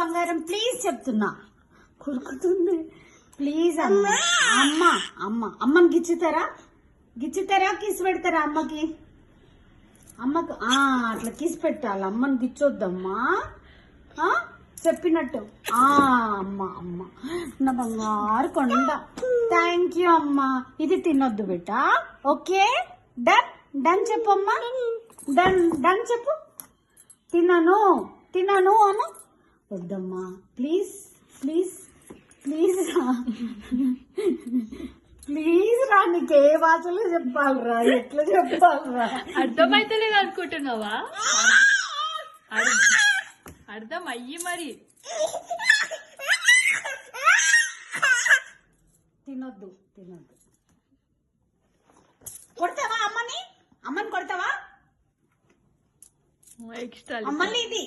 బంగారం ప్లీజ్ చెప్తున్నా. కొరుకుతుంది ప్లీజ్ అమ్మ. అమ్మ అమ్మ అమ్మని గిచ్చుతారా కిస్ పెడతారా అమ్మకి? అమ్మకు అట్లా కిస్ పెట్టాలి, అమ్మని గిచ్చొద్దమ్మా చెప్పినట్టు. అమ్మ అమ్మ నా బంగారు కొండ. థ్యాంక్ యూ అమ్మా. ఇది తినొద్దు బేటా. ఓకే డన్ డన్ చెప్పు అమ్మా. డన్ డన్ చెప్పు. తినను అను. వద్దమ్మా ప్లీజ్ ప్లీజ్ ప్లీజ్ రా, ప్లీజ్ రా. నీకే భాషలో చెప్పాలరా, ఎట్లా చెప్పాలరా? అర్థమైతే లేదు అనుకుంటున్నావా? అర్థం అయ్యి మరి. తినొద్దు. కొడతావా అమ్మని కొడతావా? ఎక్స్ట్రా అమ్మని ఇది